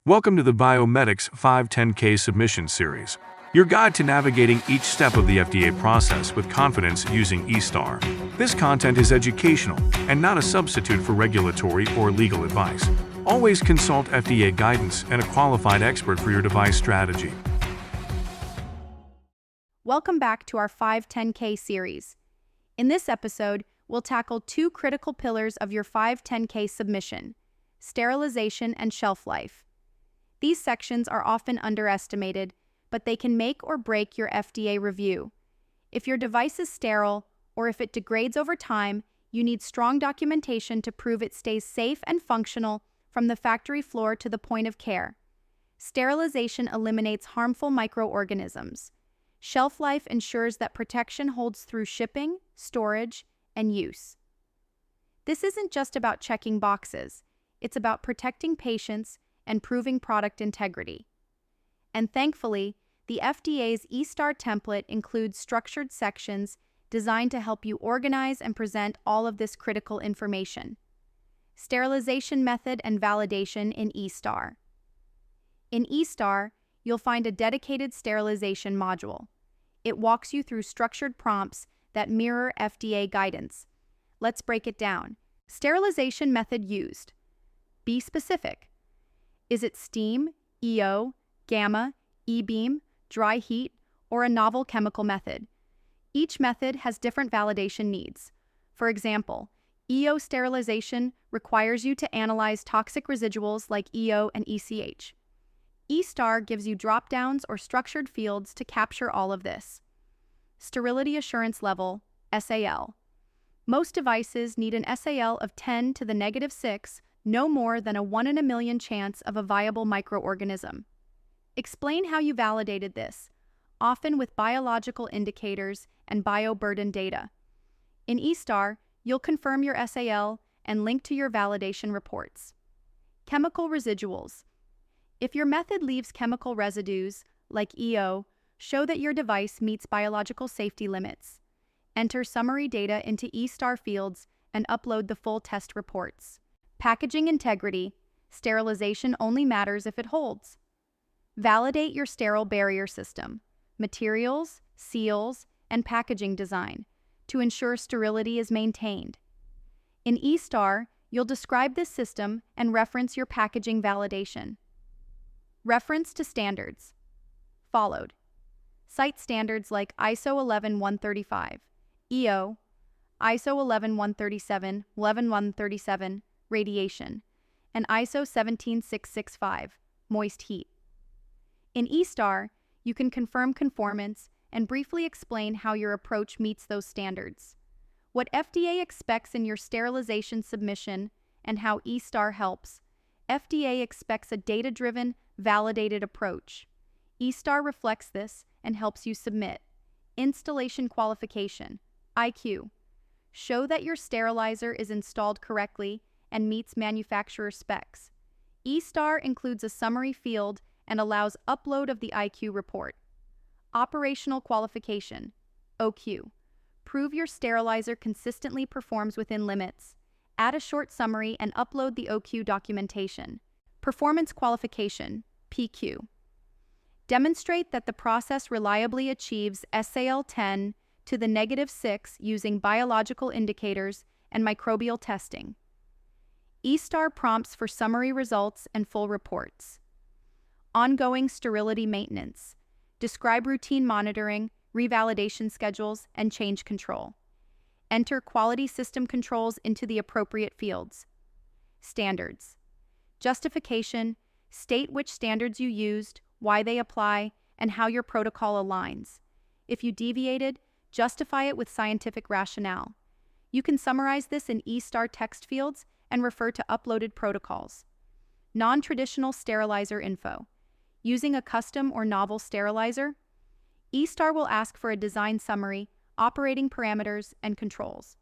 Welcome to the Biomedics 510K submission series, your guide to navigating each step of the FDA process with confidence using eSTAR. This content is educational and not a substitute for regulatory or legal advice. Always consult FDA guidance and a qualified expert for your device strategy. Welcome back to our 510K series. In this episode, we'll tackle two critical pillars of your 510K submission: sterilization and shelf life. These sections are often underestimated, but they can make or break your FDA review. If your device is sterile, or if it degrades over time, you need strong documentation to prove it stays safe and functional from the factory floor to the point of care. Sterilization eliminates harmful microorganisms. Shelf life ensures that protection holds through shipping, storage, and use. This isn't just about checking boxes. It's about protecting patients and proving product integrity. And thankfully, the FDA's eSTAR template includes structured sections designed to help you organize and present all of this critical information. Sterilization method and validation in eSTAR. In eSTAR, you'll find a dedicated sterilization module. It walks you through structured prompts that mirror FDA guidance. Let's break it down. Sterilization method used. Be specific. Is it steam, EO, gamma, E-beam, dry heat, or a novel chemical method? Each method has different validation needs. For example, EO sterilization requires you to analyze toxic residuals like EO and ECH. eSTAR gives you drop-downs or structured fields to capture all of this. Sterility Assurance Level, SAL. Most devices need an SAL of 10 to the negative 6, no more than a 1 in a million chance of a viable microorganism. Explain how you validated this, often with biological indicators and bioburden data. In eSTAR, you'll confirm your SAL and link to your validation reports. Chemical residuals. If your method leaves chemical residues, like EO, show that your device meets biological safety limits. Enter summary data into eSTAR fields and upload the full test reports. Packaging integrity. Sterilization only matters if it holds. Validate your sterile barrier system, materials, seals, and packaging design to ensure sterility is maintained. In eSTAR, you'll describe this system and reference your packaging validation. Reference to standards. Followed. Cite standards like ISO 11135, EO, ISO 11137, 11137, radiation, and ISO 17665, moist heat. In eSTAR, you can confirm conformance and briefly explain how your approach meets those standards, what FDA expects in your sterilization submission, and how eSTAR helps. FDA expects a data-driven, validated approach. eSTAR reflects this and helps you submit. Installation qualification, IQ. Show that your sterilizer is installed correctly and meets manufacturer specs. eSTAR includes a summary field and allows upload of the IQ report. Operational qualification, OQ. Prove your sterilizer consistently performs within limits. Add a short summary and upload the OQ documentation. Performance qualification, PQ. Demonstrate that the process reliably achieves SAL 10 to the negative 6 using biological indicators and microbial testing. eSTAR prompts for summary results and full reports. Ongoing sterility maintenance. Describe routine monitoring, revalidation schedules, and change control. Enter quality system controls into the appropriate fields. Standards. Justification. State which standards you used, why they apply, and how your protocol aligns. If you deviated, justify it with scientific rationale. You can summarize this in eSTAR text fields and refer to uploaded protocols. Non-traditional sterilizer info. Using a custom or novel sterilizer, eSTAR will ask for a design summary, operating parameters, and controls.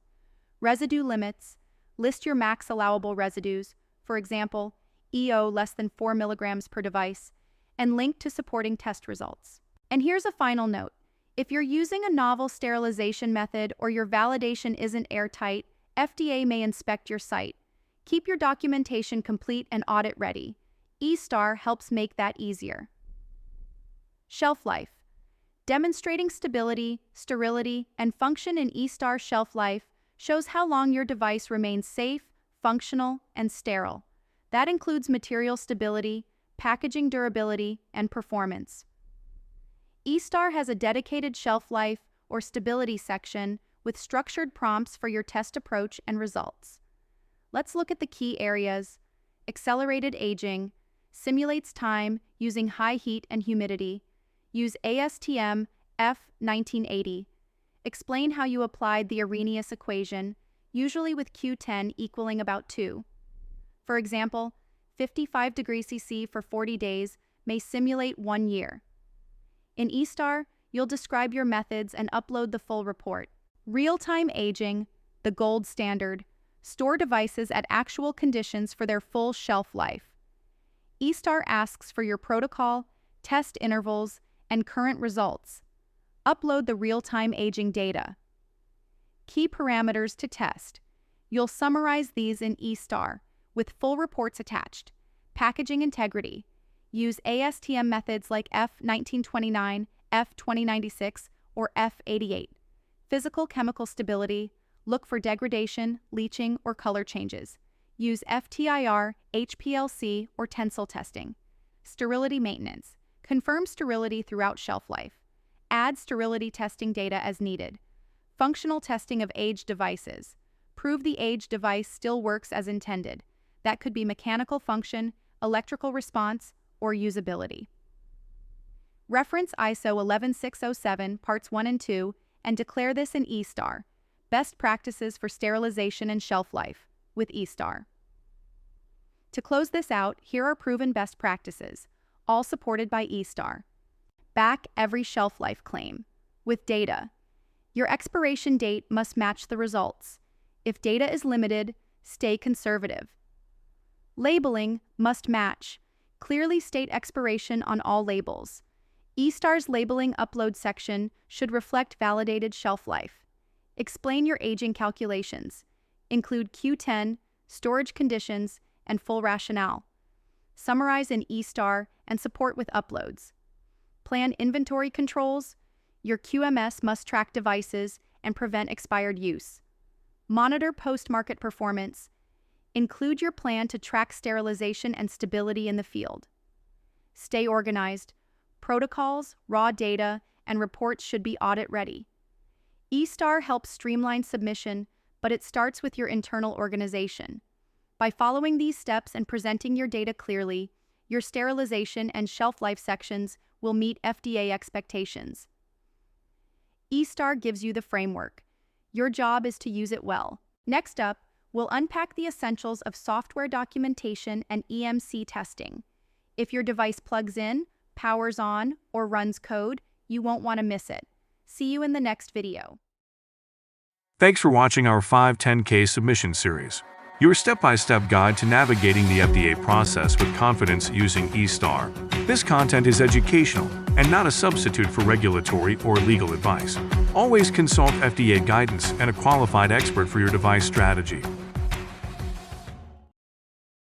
Residue limits. List your max allowable residues, for example, EO less than 4 milligrams per device, and link to supporting test results. And here's a final note. If you're using a novel sterilization method or your validation isn't airtight, FDA may inspect your site. Keep your documentation complete and audit ready. eSTAR helps make that easier. Shelf life. Demonstrating stability, sterility, and function in eSTAR shelf life shows how long your device remains safe, functional, and sterile. That includes material stability, packaging durability, and performance. eSTAR has a dedicated shelf life or stability section with structured prompts for your test approach and results. Let's look at the key areas. Accelerated aging, simulates time using high heat and humidity. Use ASTM F1980. Explain how you applied the Arrhenius equation, usually with Q10 equaling about 2. For example, 55 degrees C for 40 days may simulate 1 year. In eSTAR, you'll describe your methods and upload the full report. Real-time aging, the gold standard, store devices at actual conditions for their full shelf life. eSTAR asks for your protocol, test intervals, and current results. Upload the real-time aging data. Key parameters to test. You'll summarize these in eSTAR, with full reports attached. Packaging integrity. Use ASTM methods like F1929, F2096, or F88. Physical chemical stability. Look for degradation, leaching, or color changes. Use FTIR, HPLC, or tensile testing. Sterility maintenance. Confirm sterility throughout shelf life. Add sterility testing data as needed. Functional testing of aged devices. Prove the aged device still works as intended. That could be mechanical function, electrical response, or usability. Reference ISO 11607 Parts 1 and 2 and declare this in eSTAR. Best practices for sterilization and shelf life with eSTAR. To close this out, here are proven best practices, all supported by eSTAR. Back every shelf life claim with data. Your expiration date must match the results. If data is limited, stay conservative. Labeling must match. Clearly state expiration on all labels. eSTAR's labeling upload section should reflect validated shelf life. Explain your aging calculations. Include Q10, storage conditions, and full rationale. Summarize in eSTAR and support with uploads. Plan inventory controls. Your QMS must track devices and prevent expired use. Monitor post-market performance. Include your plan to track sterilization and stability in the field. Stay organized. Protocols, raw data, and reports should be audit-ready. eSTAR helps streamline submission, but it starts with your internal organization. By following these steps and presenting your data clearly, your sterilization and shelf life sections will meet FDA expectations. eSTAR gives you the framework. Your job is to use it well. Next up, we'll unpack the essentials of software documentation and EMC testing. If your device plugs in, powers on, or runs code, you won't want to miss it. See you in the next video. Thanks for watching our 510K submission series, your step-by-step guide to navigating the FDA process with confidence using eSTAR. This content is educational and not a substitute for regulatory or legal advice. Always consult FDA guidance and a qualified expert for your device strategy.